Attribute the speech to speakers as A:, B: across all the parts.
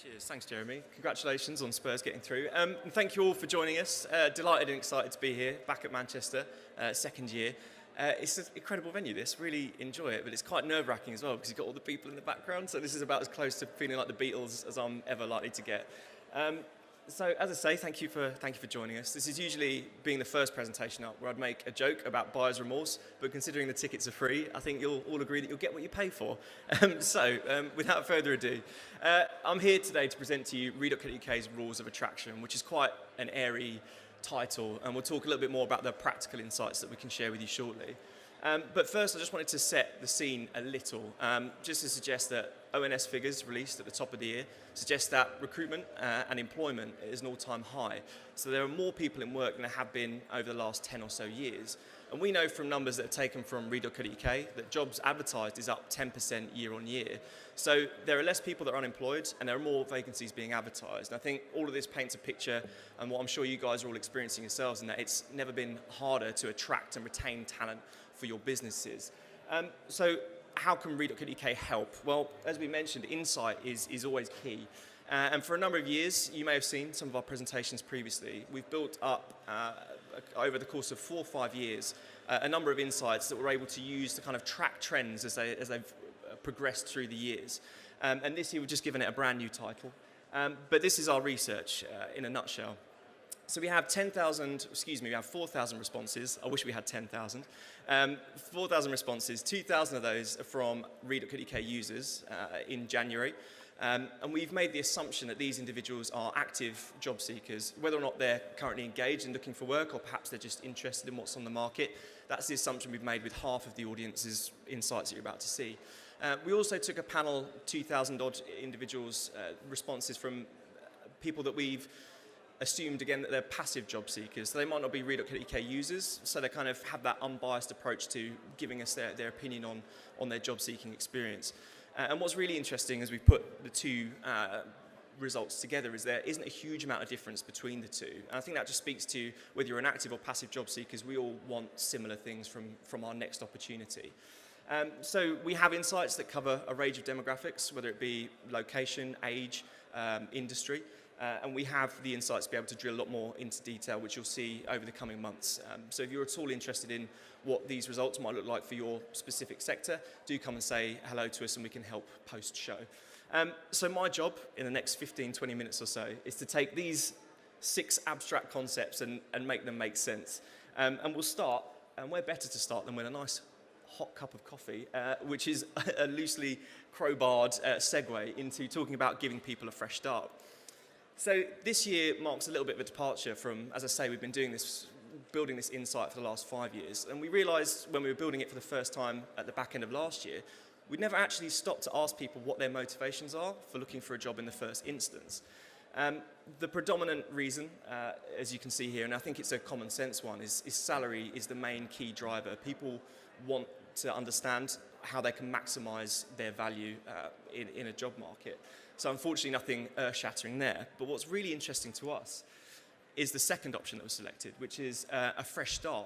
A: Cheers, thanks Jeremy. Congratulations on Spurs getting through. And thank you all for joining us. Delighted and excited to be here, back at Manchester, second year. It's an incredible venue this, really enjoy it, but it's quite nerve-wracking as well because you've got all the people in the background, so this is about as close to feeling like the Beatles as I'm ever likely to get. So as I say, thank you for joining us. This is usually being the first presentation up where I'd make a joke about buyer's remorse, but considering the tickets are free, I think you'll all agree that you'll get what you pay for. Without further ado, I'm here today to present to you Recruitment.UK's Rules of Attraction, which is quite an airy title, and we'll talk a little bit more about the practical insights that we can share with you shortly. But first, I just wanted to set the scene a little, just to suggest that ONS figures released at the top of the year suggest that recruitment and employment is an all-time high. So there are more people in work than there have been over the last 10 or so years. And we know from numbers that are taken from Read.UK that jobs advertised is up 10% year on year. So there are less people that are unemployed and there are more vacancies being advertised. And I think all of this paints a picture, and what I'm sure you guys are all experiencing yourselves, in that it's never been harder to attract and retain talent for your businesses. So how can Read.UK help? Well, as we mentioned, insight is always key. And for a number of years, you may have seen some of our presentations previously, we've built up over the course of 4 or 5 years a number of insights that we're able to use to kind of track trends as they've progressed through the years. And this year we've just given it a brand new title. But this is our research in a nutshell. So we have 4,000 responses. I wish we had 10,000. 4,000 responses, 2,000 of those are from Read.UK users in January. And we've made the assumption that these individuals are active job seekers, whether or not they're currently engaged in looking for work or perhaps they're just interested in what's on the market. That's the assumption we've made with half of the audience's insights that you're about to see. We also took a panel, 2,000 odd individuals' responses from people that we've assumed again that they're passive job seekers. So they might not be Read.UK users, so they kind of have that unbiased approach to giving us their opinion on their job seeking experience. And what's really interesting as we put the two results together is there isn't a huge amount of difference between the two. And I think that just speaks to whether you're an active or passive job seekers, we all want similar things from our next opportunity. So we have insights that cover a range of demographics, whether it be location, age, industry. And we have the insights to be able to drill a lot more into detail, which you'll see over the coming months. So if you're at all interested in what these results might look like for your specific sector, do come and say hello to us and we can help post-show. So my job in the next 15, 20 minutes or so is to take these 6 abstract concepts and make them make sense. And we'll start, and where better to start than with a nice hot cup of coffee, which is a loosely crowbarred segue into talking about giving people a fresh start. So this year marks a little bit of a departure from, as I say, we've been building this insight for the last 5 years. And we realised when we were building it for the first time at the back end of last year, we'd never actually stopped to ask people what their motivations are for looking for a job in the first instance. The predominant reason, as you can see here, and I think it's a common sense one, is salary is the main key driver. People want to understand how they can maximise their value in a job market. So unfortunately nothing earth-shattering there. But what's really interesting to us is the second option that was selected, which is a fresh start.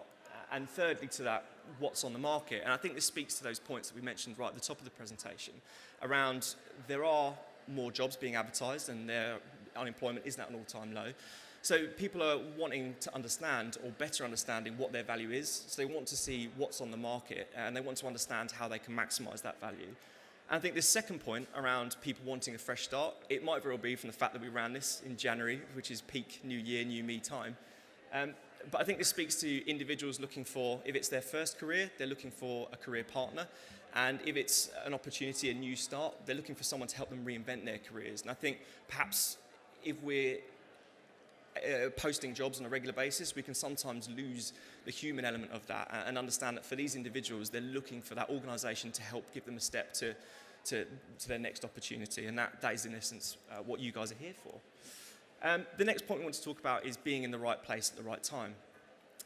A: And thirdly to that, what's on the market. And I think this speaks to those points that we mentioned right at the top of the presentation around there are more jobs being advertised and their unemployment isn't at an all-time low. So people are wanting to understand or better understanding what their value is. So they want to see what's on the market and they want to understand how they can maximise that value. And I think this second point around people wanting a fresh start, it might very well be from the fact that we ran this in January, which is peak new year, new me time. But I think this speaks to individuals looking for, if it's their first career, they're looking for a career partner. And if it's an opportunity, a new start, they're looking for someone to help them reinvent their careers. And I think perhaps if we're posting jobs on a regular basis, we can sometimes lose the human element of that and understand that for these individuals, they're looking for that organisation to help give them a step to their next opportunity. And that is in essence what you guys are here for. The next point we want to talk about is being in the right place at the right time.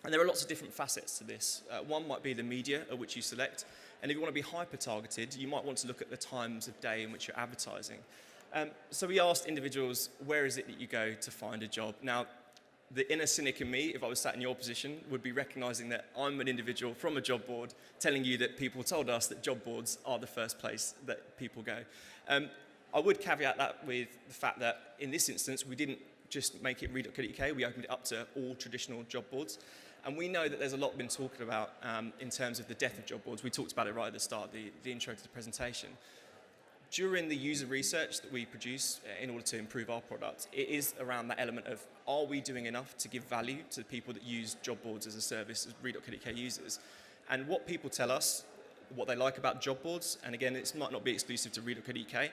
A: And there are lots of different facets to this. One might be the media at which you select. And if you want to be hyper-targeted, you might want to look at the times of day in which you're advertising. So we asked individuals, where is it that you go to find a job? Now, the inner cynic in me, if I was sat in your position, would be recognising that I'm an individual from a job board telling you that people told us that job boards are the first place that people go. I would caveat that with the fact that in this instance, we didn't just make it read.co.uk, we opened it up to all traditional job boards. And we know that there's a lot been talking about in terms of the death of job boards. We talked about it right at the start, the intro to the presentation. During the user research that we produce in order to improve our product, it is around that element of, are we doing enough to give value to the people that use job boards as a service, as read.co.uk users? And what people tell us, what they like about job boards, and again, it might not be exclusive to read.co.uk,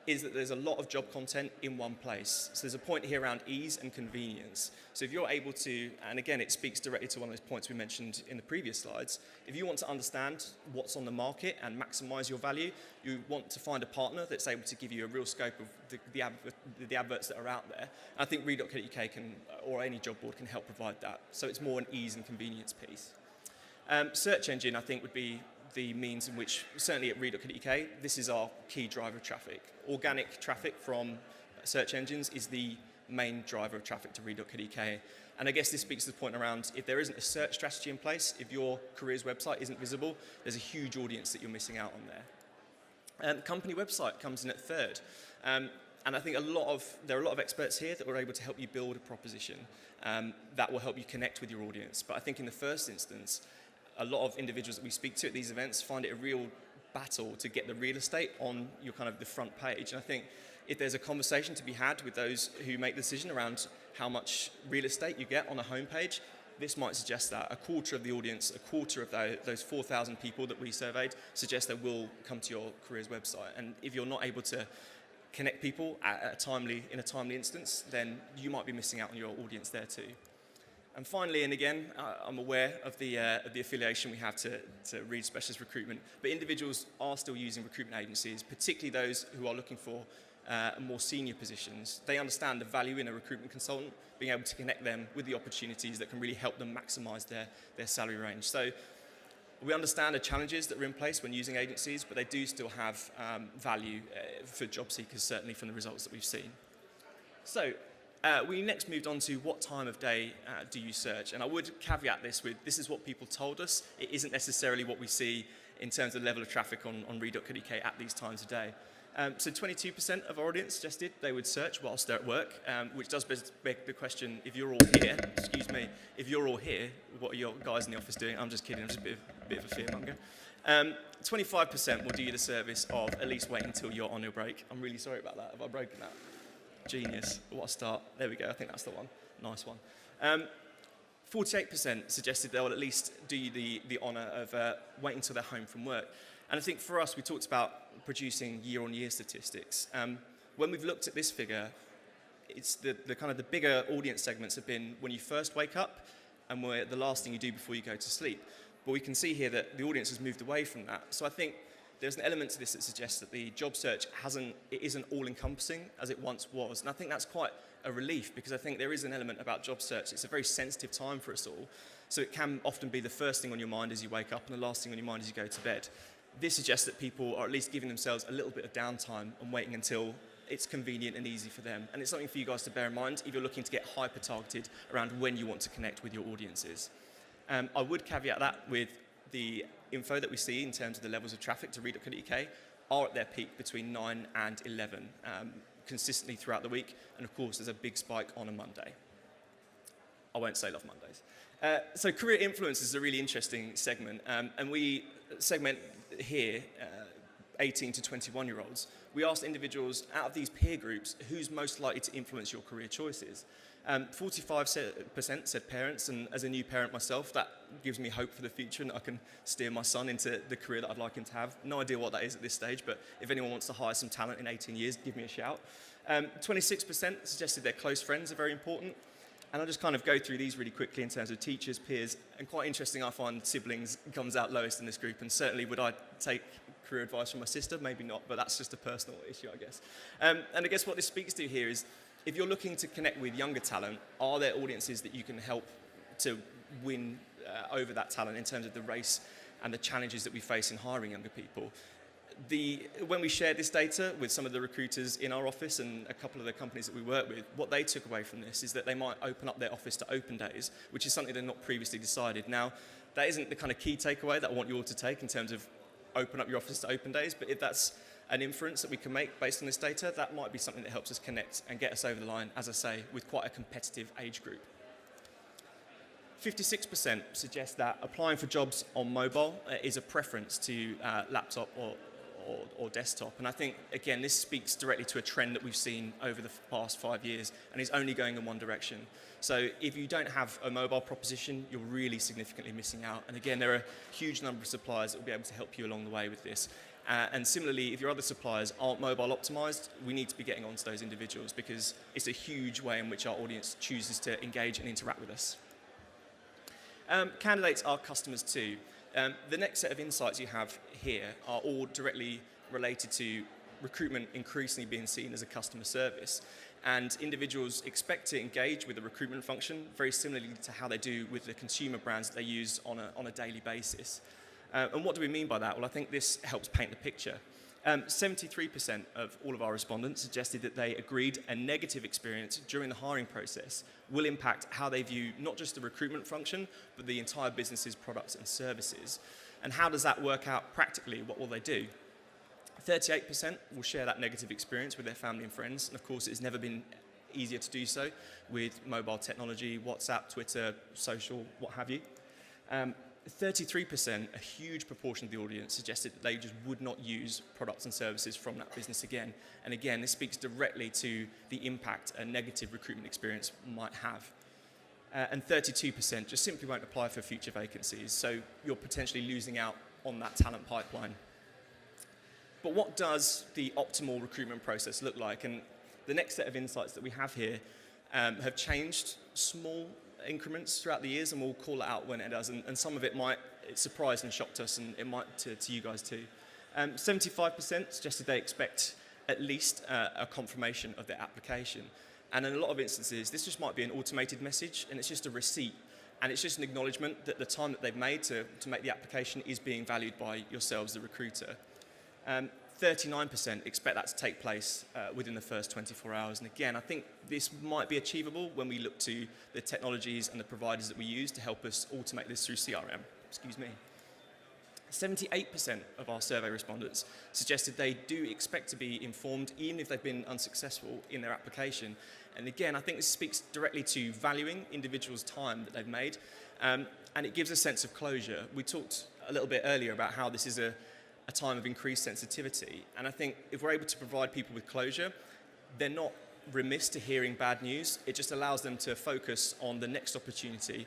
A: is that there's a lot of job content in one place. So there's a point here around ease and convenience. So if you're able to, and again, it speaks directly to one of those points we mentioned in the previous slides, if you want to understand what's on the market and maximize your value, you want to find a partner that's able to give you a real scope of the adverts that are out there. And I think read.co.uk can, or any job board can help provide that. So it's more an ease and convenience piece. Search engine, I think, would be the means in which, certainly at read.co.uk, this is our key driver of traffic. Organic traffic from search engines is the main driver of traffic to read.co.uk. And I guess this speaks to the point around, if there isn't a search strategy in place, if your careers website isn't visible, there's a huge audience that you're missing out on there. The company website comes in at third. And I think there are a lot of experts here that are able to help you build a proposition that will help you connect with your audience. But I think in the first instance, a lot of individuals that we speak to at these events find it a real battle to get the real estate on your kind of the front page. And I think if there's a conversation to be had with those who make the decision around how much real estate you get on a homepage, this might suggest that a quarter of the audience, a quarter of those 4,000 people that we surveyed suggest they will come to your careers website. And if you're not able to connect people in a timely instance, then you might be missing out on your audience there too. And finally, and again, I'm aware of the affiliation we have to Reed Specialist Recruitment, but individuals are still using recruitment agencies, particularly those who are looking for more senior positions. They understand the value in a recruitment consultant, being able to connect them with the opportunities that can really help them maximise their salary range. So we understand the challenges that are in place when using agencies, but they do still have value for job seekers, certainly from the results that we've seen. So we next moved on to what time of day do you search? And I would caveat this with, this is what people told us. It isn't necessarily what we see in terms of the level of traffic on read.co.uk at these times of day. So 22% of our audience suggested they would search whilst they're at work, which does beg the question, if you're all here, if you're all here, what are your guys in the office doing? I'm just kidding, I'm just a bit of a fearmonger. 25% will do you the service of at least wait until you're on your break. I'm really sorry about that. Have I broken that? Genius. What a start. There we go. I think that's the one. Nice one. 48% suggested they'll at least do you the honour of waiting until they're home from work. And I think for us, we talked about producing year-on-year statistics. When we've looked at this figure, it's the kind of the bigger audience segments have been when you first wake up and the last thing you do before you go to sleep. But we can see here that the audience has moved away from that. So I think there's an element to this that suggests that the job search isn't all-encompassing as it once was. And I think that's quite a relief, because I think there is an element about job search. It's a very sensitive time for us all. So it can often be the first thing on your mind as you wake up and the last thing on your mind as you go to bed. This suggests that people are at least giving themselves a little bit of downtime and waiting until it's convenient and easy for them. And it's something for you guys to bear in mind if you're looking to get hyper-targeted around when you want to connect with your audiences. I would caveat that with the info that we see in terms of the levels of traffic to read.co.uk are at their peak between 9 and 11, consistently throughout the week. And of course, there's a big spike on a Monday. I won't say love Mondays. So career influence is a really interesting segment. And we segment here 18 to 21-year-olds. We asked individuals out of these peer groups, who's most likely to influence your career choices? 45% said parents, and as a new parent myself, that gives me hope for the future and I can steer my son into the career that I'd like him to have. No idea what that is at this stage, but if anyone wants to hire some talent in 18 years, give me a shout. 26% suggested their close friends are very important. And I'll just kind of go through these really quickly in terms of teachers, peers, and quite interesting, I find siblings comes out lowest in this group, and certainly would I take career advice from my sister? Maybe not, but that's just a personal issue, I guess. And I guess what this speaks to here is, if you're looking to connect with younger talent, are there audiences that you can help to win over that talent in terms of the race and the challenges that we face in hiring younger people? When we shared this data with some of the recruiters in our office and a couple of the companies that we work with, what they took away from this is that they might open up their office to open days, which is something they've not previously decided. Now, that isn't the kind of key takeaway that I want you all to take in terms of open up your office to open days, but if that's an inference that we can make based on this data, that might be something that helps us connect and get us over the line, as I say, with quite a competitive age group. 56% suggest that applying for jobs on mobile is a preference to laptop or desktop. And I think, again, this speaks directly to a trend that we've seen over the past 5 years and is only going in one direction. So if you don't have a mobile proposition, you're really significantly missing out. And again, there are a huge number of suppliers that will be able to help you along the way with this. And similarly, if your other suppliers aren't mobile optimized, we need to be getting onto those individuals because it's a huge way in which our audience chooses to engage and interact with us. Candidates are customers too. The next set of insights you have here are all directly related to recruitment increasingly being seen as a customer service. And individuals expect to engage with the recruitment function very similarly to how they do with the consumer brands that they use on a daily basis. And what do we mean by that? Well, I think this helps paint the picture. 73% of all of our respondents suggested that they agreed a negative experience during the hiring process will impact how they view not just the recruitment function, but the entire business's products and services. And how does that work out practically? What will they do? 38% will share that negative experience with their family and friends. And of course, it's never been easier to do so with mobile technology, WhatsApp, Twitter, social, what have you. 33%, a huge proportion of the audience, suggested that they just would not use products and services from that business again. And again, this speaks directly to the impact a negative recruitment experience might have. And 32% just simply won't apply for future vacancies, so you're potentially losing out on that talent pipeline. But what does the optimal recruitment process look like? And the next set of insights that we have here have changed small increments throughout the years, and we'll call it out when it does, and some of it might surprise and shocked us, and it might to you guys too. 75% suggested they expect at least a confirmation of their application, and in a lot of instances this just might be an automated message, and it's just a receipt, and it's just an acknowledgement that the time that they've made to make the application is being valued by yourselves, the recruiter. 39% expect that to take place within the first 24 hours. And again, I think this might be achievable when we look to the technologies and the providers that we use to help us automate this through CRM. 78% of our survey respondents suggested they do expect to be informed even if they've been unsuccessful in their application. And again, I think this speaks directly to valuing individuals' time that they've made, and it gives a sense of closure. We talked a little bit earlier about how this is a time of increased sensitivity. And I think if we're able to provide people with closure, they're not remiss to hearing bad news. It just allows them to focus on the next opportunity,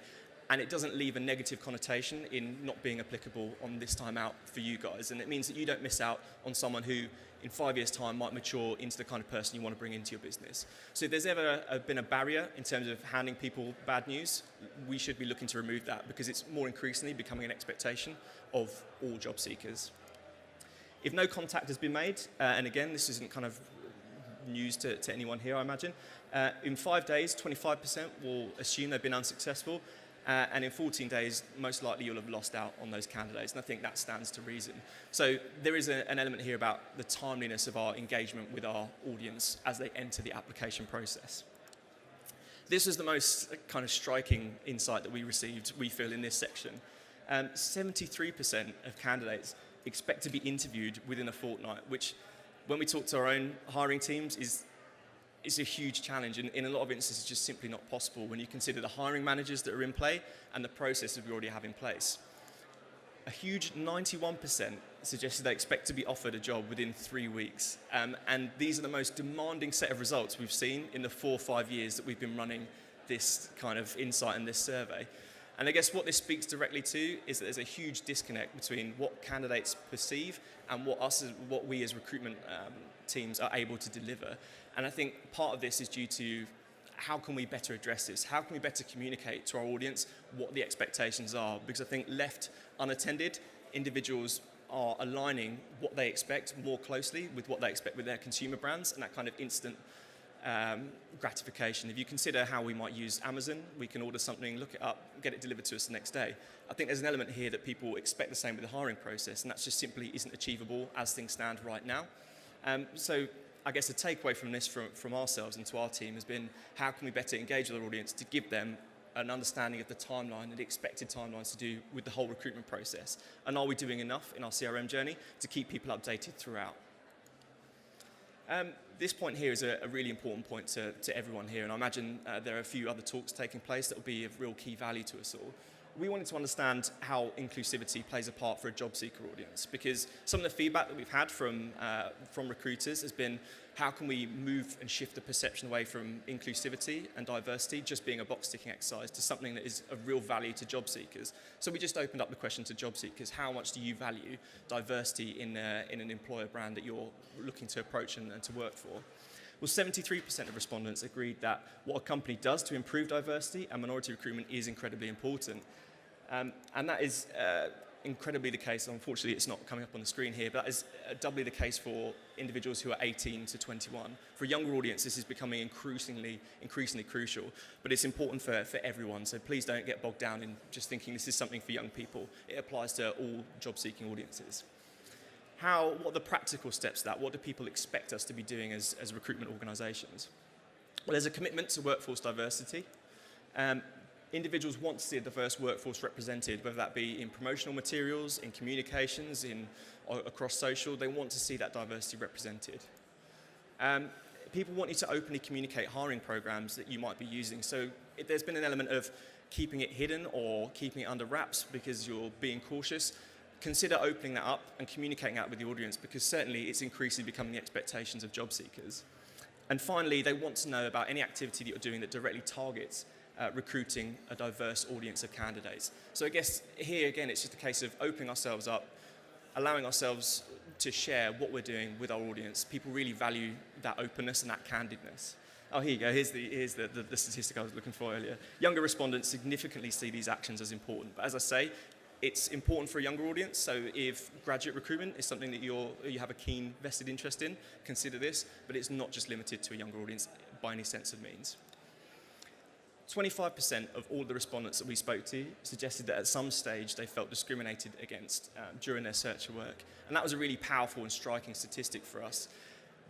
A: and it doesn't leave a negative connotation in not being applicable on this time out for you guys. And it means that you don't miss out on someone who in 5 years' time might mature into the kind of person you want to bring into your business. So if there's ever been a barrier in terms of handing people bad news, we should be looking to remove that, because it's more increasingly becoming an expectation of all job seekers. If no contact has been made, and again, this isn't kind of news to anyone here, I imagine, in 5 days, 25% will assume they've been unsuccessful, and in 14 days, most likely you'll have lost out on those candidates, and I think that stands to reason. So there is an element here about the timeliness of our engagement with our audience as they enter the application process. This was the most kind of striking insight that we received, we feel, in this section. 73% of candidates expect to be interviewed within a fortnight, which, when we talk to our own hiring teams, is a huge challenge, and in a lot of instances just simply not possible when you consider the hiring managers that are in play and the processes we already have in place. A huge 91% suggested they expect to be offered a job within 3 weeks, and these are the most demanding set of results we've seen in the 4 or 5 years that we've been running this kind of insight and this survey. And I guess what this speaks directly to is that there's a huge disconnect between what candidates perceive and what we as recruitment teams are able to deliver. And I think part of this is due to how can we better address this? How can we better communicate to our audience what the expectations are? Because I think left unattended, individuals are aligning what they expect more closely with what they expect with their consumer brands, and that kind of instant gratification. If you consider how we might use Amazon, we can order something, look it up, get it delivered to us the next day. I think there's an element here that people expect the same with the hiring process, and that just simply isn't achievable as things stand right now. So I guess the takeaway from this from ourselves and to our team has been, how can we better engage with our audience to give them an understanding of the timeline and the expected timelines to do with the whole recruitment process? And are we doing enough in our CRM journey to keep people updated throughout? This point here is a really important point to everyone here, and I imagine there are a few other talks taking place that will be of real key value to us all. We wanted to understand how inclusivity plays a part for a job seeker audience, because some of the feedback that we've had from recruiters has been, how can we move and shift the perception away from inclusivity and diversity just being a box-ticking exercise to something that is of real value to job seekers? So we just opened up the question to job seekers: how much do you value diversity in an employer brand that you're looking to approach and to work for? Well, 73% of respondents agreed that what a company does to improve diversity and minority recruitment is incredibly important. And that is incredibly the case. Unfortunately, it's not coming up on the screen here, but that is doubly the case for individuals who are 18 to 21. For a younger audience, this is becoming increasingly crucial, but it's important for everyone. So please don't get bogged down in just thinking this is something for young people. It applies to all job-seeking audiences. What are the practical steps to that? What do people expect us to be doing as recruitment organisations? Well, there's a commitment to workforce diversity. Individuals want to see a diverse workforce represented, whether that be in promotional materials, in communications, across social. They want to see that diversity represented. People want you to openly communicate hiring programs that you might be using. So if there's been an element of keeping it hidden or keeping it under wraps because you're being cautious, consider opening that up and communicating that with the audience, because certainly it's increasingly becoming the expectations of job seekers. And finally, they want to know about any activity that you're doing that directly targets recruiting a diverse audience of candidates. So I guess here again, it's just a case of opening ourselves up, allowing ourselves to share what we're doing with our audience. People really value that openness and that candidness. Oh, here you go. Here's the statistic I was looking for earlier. Younger respondents significantly see these actions as important. But as I say, it's important for a younger audience. So if graduate recruitment is something that you have a keen vested interest in, consider this. But it's not just limited to a younger audience by any sense of means. 25% of all the respondents that we spoke to suggested that at some stage they felt discriminated against during their search for work. And that was a really powerful and striking statistic for us.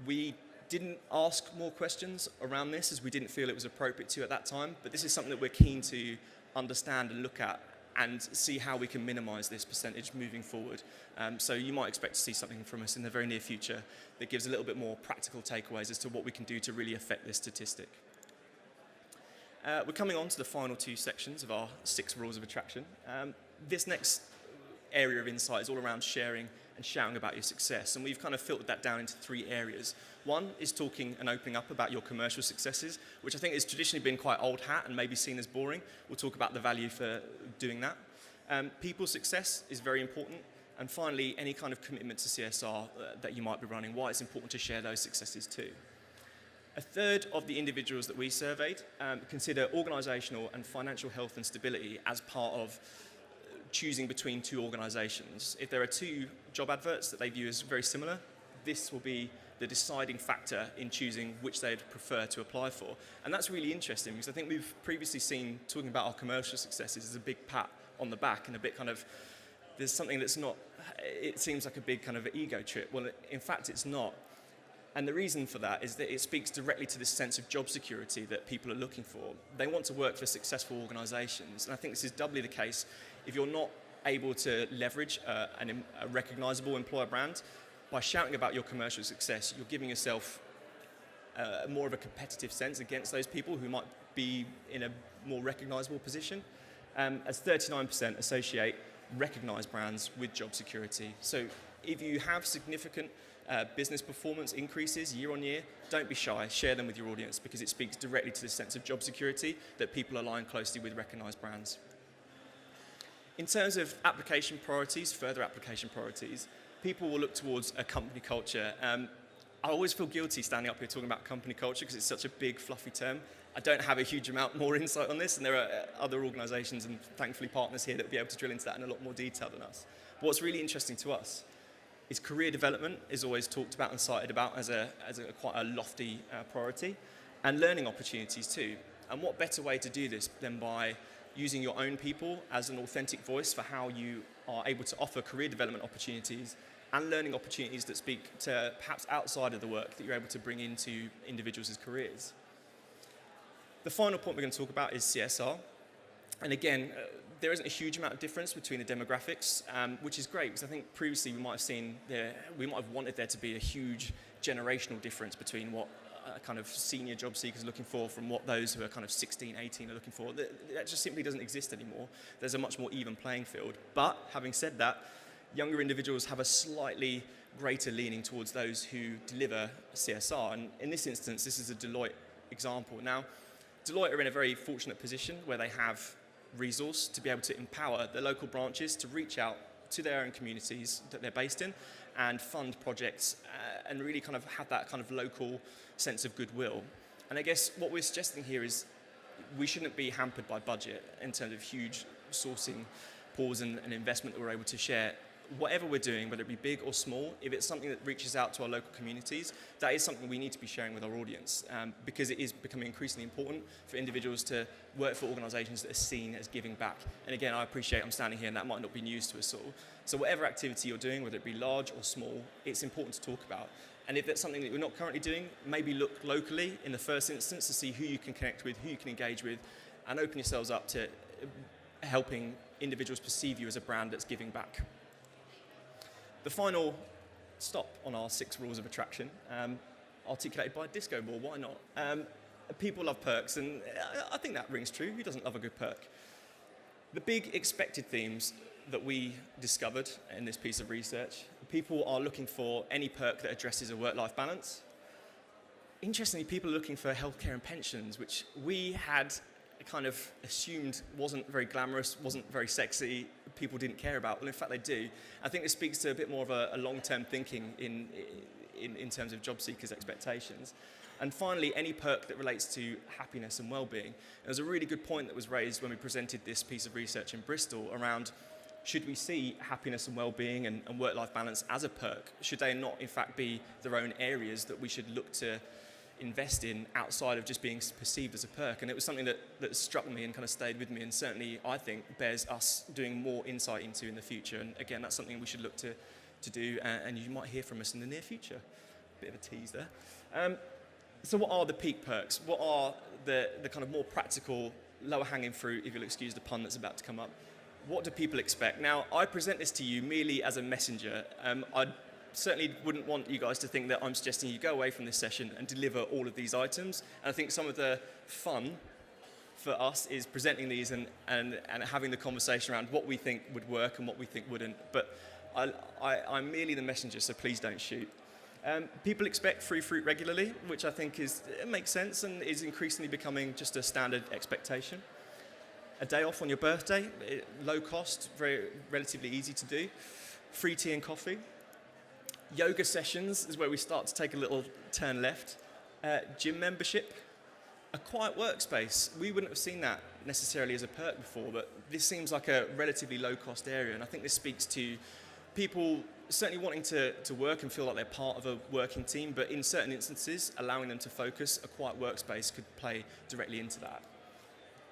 A: We didn't ask more questions around this as we didn't feel it was appropriate to at that time, but this is something that we're keen to understand and look at and see how we can minimise this percentage moving forward. So you might expect to see something from us in the very near future that gives a little bit more practical takeaways as to what we can do to really affect this statistic. We're coming on to the final two sections of our 6 rules of attraction. This next area of insight is all around sharing and shouting about your success, and we've kind of filtered that down into 3 areas. One is talking and opening up about your commercial successes, which I think has traditionally been quite old hat and maybe seen as boring. We'll talk about the value for doing that. People's success is very important. And finally, any kind of commitment to CSR that you might be running, why it's important to share those successes too. A third of the individuals that we surveyed consider organisational and financial health and stability as part of choosing between 2 organisations. If there are 2 job adverts that they view as very similar, this will be the deciding factor in choosing which they'd prefer to apply for. And that's really interesting, because I think we've previously seen talking about our commercial successes as a big pat on the back and a bit kind of, there's something that's not, it seems like a big kind of ego trip. Well, in fact, it's not. And the reason for that is that it speaks directly to this sense of job security that people are looking for. They want to work for successful organisations. And I think this is doubly the case if you're not able to leverage a recognisable employer brand. By shouting about your commercial success, you're giving yourself more of a competitive sense against those people who might be in a more recognisable position. As 39% associate recognised brands with job security. So if you have significant business performance increases year on year, don't be shy, share them with your audience, because it speaks directly to the sense of job security that people align closely with recognised brands. In terms of application priorities, further application priorities, people will look towards a company culture. I always feel guilty standing up here talking about company culture because it's such a big, fluffy term. I don't have a huge amount more insight on this, and there are other organisations and thankfully partners here that will be able to drill into that in a lot more detail than us. But what's really interesting to us is career development is always talked about and cited about as quite a lofty priority, and learning opportunities too. And what better way to do this than by using your own people as an authentic voice for how you are able to offer career development opportunities and learning opportunities that speak to perhaps outside of the work that you're able to bring into individuals' careers. The final point we're going to talk about is CSR. And again, there isn't a huge amount of difference between the demographics, which is great because I think previously we might have wanted there to be a huge generational difference between what kind of senior job seekers are looking for from what those who are kind of 16, 18 are looking for. That just simply doesn't exist anymore. There's a much more even playing field. But having said that, younger individuals have a slightly greater leaning towards those who deliver CSR. And in this instance, this is a Deloitte example. Now, Deloitte are in a very fortunate position where they have resource to be able to empower the local branches to reach out to their own communities that they're based in and fund projects and really kind of have that kind of local sense of goodwill. And I guess what we're suggesting here is we shouldn't be hampered by budget in terms of huge sourcing pools and investment that we're able to share. Whatever we're doing, whether it be big or small, if it's something that reaches out to our local communities, that is something we need to be sharing with our audience because it is becoming increasingly important for individuals to work for organisations that are seen as giving back. And again, I appreciate I'm standing here and that might not be news to us all. So whatever activity you're doing, whether it be large or small, it's important to talk about. And if that's something that you're not currently doing, maybe look locally in the first instance to see who you can connect with, who you can engage with, and open yourselves up to helping individuals perceive you as a brand that's giving back. The final stop on our 6 rules of attraction, articulated by a disco ball, why not? People love perks, and I think that rings true. Who doesn't love a good perk? The big expected themes that we discovered in this piece of research, people are looking for any perk that addresses a work-life balance. Interestingly, people are looking for healthcare and pensions, which we had kind of assumed wasn't very glamorous, wasn't very sexy, people didn't care about. Well, in fact, they do. I think this speaks to a bit more of a long-term thinking in terms of job seekers' expectations. And finally, any perk that relates to happiness and well-being. There's a really good point that was raised when we presented this piece of research in Bristol around should we see happiness and well-being and work-life balance as a perk? Should they not, in fact, be their own areas that we should look to invest in outside of just being perceived as a perk? And it was something that struck me and kind of stayed with me, and certainly I think bears us doing more insight into in the future. And again, that's something we should look to do, and you might hear from us in the near future. Bit of a tease there. So what are the peak perks? What are the kind of more practical, lower hanging fruit, if you'll excuse the pun that's about to come up? What do people expect? Now, I present this to you merely as a messenger. I certainly wouldn't want you guys to think that I'm suggesting you go away from this session and deliver all of these items. And I think some of the fun for us is presenting these and having the conversation around what we think would work and what we think wouldn't. But I'm merely the messenger, so please don't shoot. People expect free fruit regularly, which I think it makes sense and is increasingly becoming just a standard expectation. A day off on your birthday, low cost, relatively easy to do. Free tea and coffee. Yoga sessions is where we start to take a little turn left. Gym membership. A quiet workspace. We wouldn't have seen that necessarily as a perk before, but this seems like a relatively low-cost area, and I think this speaks to people certainly wanting to work and feel like they're part of a working team, but in certain instances, allowing them to focus, a quiet workspace could play directly into that.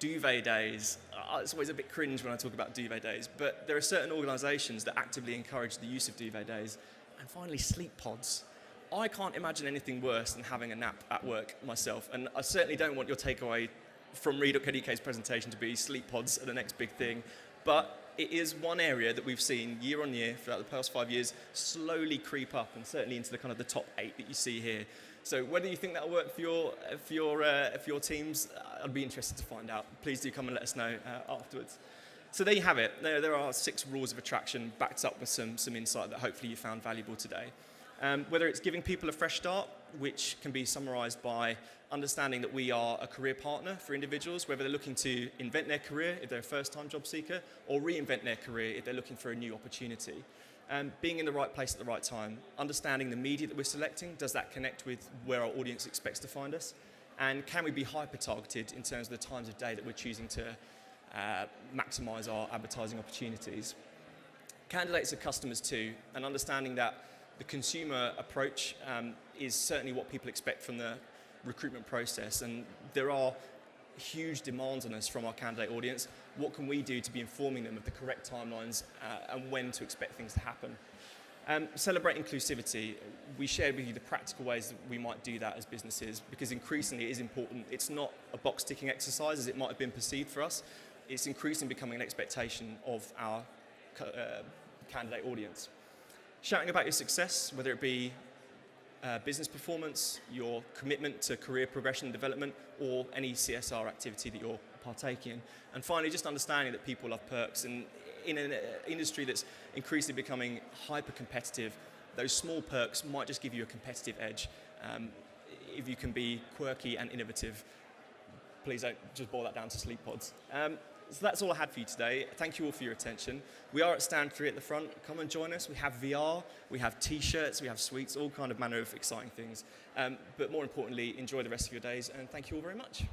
A: Duvet days. It's always a bit cringe when I talk about duvet days, but there are certain organisations that actively encourage the use of duvet days. And finally, sleep pods. I can't imagine anything worse than having a nap at work myself, and I certainly don't want your takeaway from Read.co.uk's presentation to be sleep pods are the next big thing, but it is one area that we've seen year on year throughout the past 5 years slowly creep up, and certainly into the kind of the top 8 that you see here. So whether you think that'll work for your teams, I'd be interested to find out. Please do come and let us know afterwards. So there you have it. There are 6 rules of attraction backed up with some insight that hopefully you found valuable today. Whether it's giving people a fresh start, which can be summarised by understanding that we are a career partner for individuals, whether they're looking to invent their career if they're a first-time job seeker, or reinvent their career if they're looking for a new opportunity. Being in the right place at the right time, understanding the media that we're selecting, does that connect with where our audience expects to find us? And can we be hyper-targeted in terms of the times of day that we're choosing to maximise our advertising opportunities? Candidates are customers too, and understanding that the consumer approach is certainly what people expect from the recruitment process, and there are huge demands on us from our candidate audience. What can we do to be informing them of the correct timelines and when to expect things to happen? Celebrate inclusivity. We shared with you the practical ways that we might do that as businesses, because increasingly it is important. It's not a box-ticking exercise as it might have been perceived for us. it's increasingly becoming an expectation of our candidate audience. Shouting about your success, whether it be business performance, your commitment to career progression and development, or any CSR activity that you're partaking in. And finally, just understanding that people love perks, and in an industry that's increasingly becoming hyper-competitive, those small perks might just give you a competitive edge. If you can be quirky and innovative, please don't just boil that down to sleep pods. So that's all I had for you today. Thank you all for your attention. We are at stand 3 at the front. Come and join us. We have VR, we have t-shirts, we have sweets, all kind of manner of exciting things. But more importantly, enjoy the rest of your days, and thank you all very much.